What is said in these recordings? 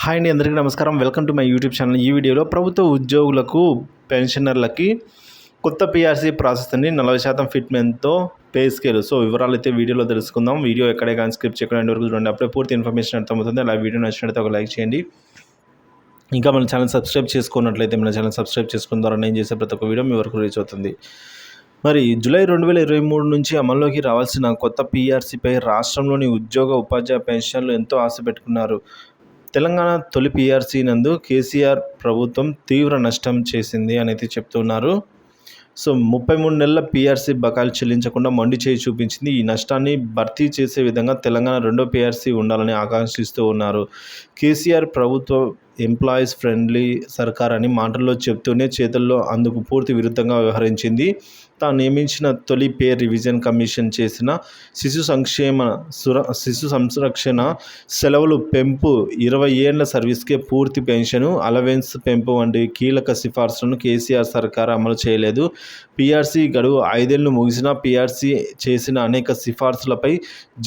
Hi అండి, అందరికీ నమస్కారం. Welcome to my YouTube channel. ఈ వీడియోలో ప్రభుత్వ ఉద్యోగులకు, పెన్షనర్లకి కొత్త పీఆర్సీ ప్రాసెస్ అండి. 40% ఫిట్మెంట్తో పే స్కేల్. సో వివరాలు అయితే వీడియోలో తెలుసుకుందాం. వీడియో ఎక్కడే కానీ స్క్రిప్ట్ చేయకుండా ఎండ్ వరకు చూడండి. అప్పుడే పూర్తి ఇన్ఫర్మేషన్ అర్థమవుతుంది. అలా వీడియో నచ్చినట్లయితే ఒక లైక్ చేయండి. ఇంకా మన ఛానల్ సబ్స్క్రైబ్ చేసుకున్నట్లయితే మన ఛానల్ సబ్స్క్రైబ్ చేసుకున్న ద్వారా నేను చేసే ప్రతి ఒక్క వీడియో మీ వరకు రీచ్ అవుతుంది. మరి జూలై 2023 నుంచి అమల్లోకి రావాల్సిన కొత్త పీఆర్సీపై రాష్ట్రంలోని ఉద్యోగ ఉపాధ్యాయ పెన్షన్లు ఎంతో ఆశ పెట్టుకున్నారు. తెలంగాణ తొలి పీఆర్సీ నందు కేసీఆర్ ప్రభుత్వం తీవ్ర నష్టం చేసింది అని అయితే చెప్తున్నారు. సో 33 నెలల పీఆర్సీ బకాయిలు చెల్లించకుండా మొండి చేయి చూపించింది. ఈ నష్టాన్ని భర్తీ చేసే విధంగా తెలంగాణ రెండో పీఆర్సీ ఉండాలని ఆకాంక్షిస్తూ ఉన్నారు. కేసీఆర్ ప్రభుత్వ ఎంప్లాయీస్ ఫ్రెండ్లీ సర్కార్ అని మాటల్లో చెప్తూనే చేతుల్లో అందుకు పూర్తి విరుద్ధంగా వ్యవహరించింది. తాను నియమించిన తొలి పే రివిజన్ కమిషన్ చేసిన శిశు సంరక్షణ సెలవులు పెంపు, 20 ఏళ్ల సర్వీస్కే పూర్తి పెన్షను, అలవెన్స్ పెంపు వంటి కీలక సిఫార్సులను కేసీఆర్ సర్కార్ అమలు చేయలేదు. పీఆర్సీ గడువు 5 ఏళ్లు ముగిసినా పీఆర్సీ చేసిన అనేక సిఫార్సులపై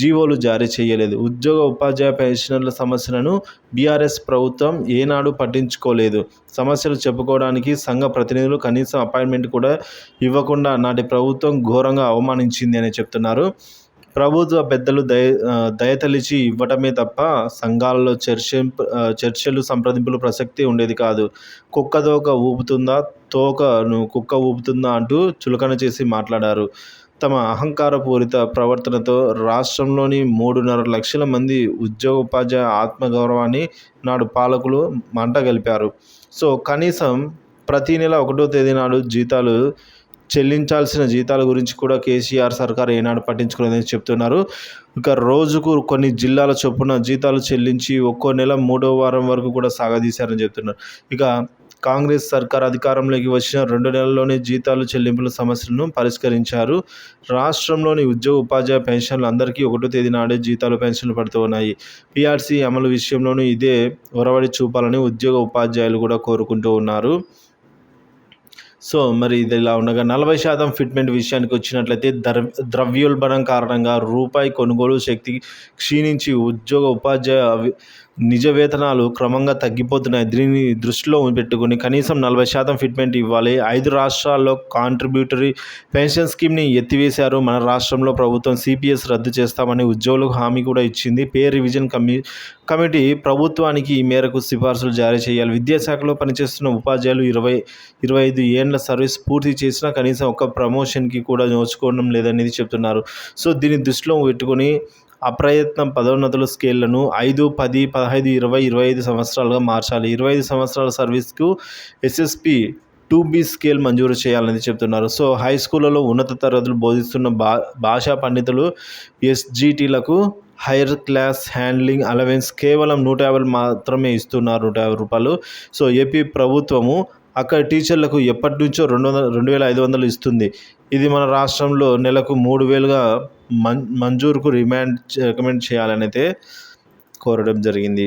జీవోలు జారీ చేయలేదు. ఉద్యోగ ఉపాధ్యాయ పెన్షనర్ల సమస్యలను బీఆర్ఎస్ ప్రభుత్వం ఏనాడు పట్టించుకోలేదు. సమస్యలు చెప్పుకోవడానికి సంఘ ప్రతినిధులు కనీసం అపాయింట్మెంట్ కూడా ఇవ్వకుండా నాటి ప్రభుత్వం ఘోరంగా అవమానించింది అని చెప్తున్నారు. ప్రభుత్వ పెద్దలు దయతలిచి ఇవ్వటమే తప్ప సంఘాలలో చర్చలు సంప్రదింపులు ప్రసక్తి ఉండేది కాదు. కుక్క తోక ఊపుతుందా, తోకను కుక్క ఊపుతుందా అంటూ చులకన చేసి మాట్లాడారు. తమ అహంకారపూరిత ప్రవర్తనతో రాష్ట్రంలోని 3.5 లక్షల మంది ఉద్యోగ ఉపాధ్యాయ ఆత్మగౌరవాన్ని నాడు పాలకులు మంటగలిపారు. సో కనీసం ప్రతి నెల 1వ తేదీ నాడు చెల్లించాల్సిన జీతాల గురించి కూడా కేసీఆర్ సర్కార్ ఏనాడు పట్టించుకోలేదని చెప్తున్నారు. ఇక రోజుకు కొన్ని జిల్లాల చొప్పున జీతాలు చెల్లించి ఒక్కో నెల 3వ వారం వరకు కూడా సాగదీశారని చెప్తున్నారు. ఇక కాంగ్రెస్ సర్కార్ అధికారంలోకి వచ్చిన 2 నెలల్లోనే జీతాలు చెల్లింపుల సమస్యలను పరిష్కరించారు. రాష్ట్రంలోని ఉద్యోగ ఉపాధ్యాయ పెన్షన్లు అందరికీ 1వ తేదీ నాడే జీతాలు పెన్షన్లు పడుతూ ఉన్నాయి. పీఆర్సీ అమలు విషయంలోనూ ఇదే ఒరవడి చూపాలని ఉద్యోగ ఉపాధ్యాయులు కూడా కోరుకుంటూ ఉన్నారు. సో మరి ఇది ఇలా ఉండగా 40% ఫిట్మెంట్ విషయానికి వచ్చినట్లయితే ద్రవ్యోల్బణం కారణంగా రూపాయి కొనుగోలు శక్తి క్షీణించి ఉద్యోగ ఉపాధ్యాయ నిజ వేతనాలు క్రమంగా తగ్గిపోతున్నాయి. దీన్ని దృష్టిలో పెట్టుకుని కనీసం 40% ఫిట్మెంట్ ఇవ్వాలి. 5 రాష్ట్రాల్లో కాంట్రిబ్యూటరీ పెన్షన్ స్కీమ్ని ఎత్తివేశారు. మన రాష్ట్రంలో ప్రభుత్వం సిపిఎస్ రద్దు చేస్తామని ఉద్యోగులకు హామీ కూడా ఇచ్చింది. పే రివిజన్ కమిటీ ప్రభుత్వానికి ఈ మేరకు సిఫార్సులు జారీ చేయాలి. విద్యాశాఖలో పనిచేస్తున్న ఉపాధ్యాయులు 25 ఏళ్ల సర్వీస్ పూర్తి చేసినా కనీసం ఒక్క ప్రమోషన్కి కూడా నోచుకోవడం లేదనేది చెప్తున్నారు. సో దీన్ని దృష్టిలో పెట్టుకుని అప్రయత్న పదోన్నతుల స్కేళ్లను 5, 10, 15, 20, 25 సంవత్సరాలుగా మార్చాలి. 25 సంవత్సరాల సర్వీస్కు ఎస్ఎస్పి 2B స్కేల్ మంజూరు చేయాలని చెప్తున్నారు. సో హై స్కూళ్ళలో ఉన్నత తరగతులు బోధిస్తున్న భాషా పండితులు ఎస్జిటిలకు హైయర్ క్లాస్ హ్యాండ్లింగ్ అలవెన్స్ కేవలం 150 మాత్రమే ఇస్తున్నారు, ₹150. సో ఏపీ ప్రభుత్వము అక్కడ టీచర్లకు ఎప్పటి నుంచో 2,500 ఇస్తుంది. ఇది మన రాష్ట్రంలో నెలకు 3,000గా మంజూరుకు రికమెండ్ చేయాలని అయితే కోరడం జరిగింది.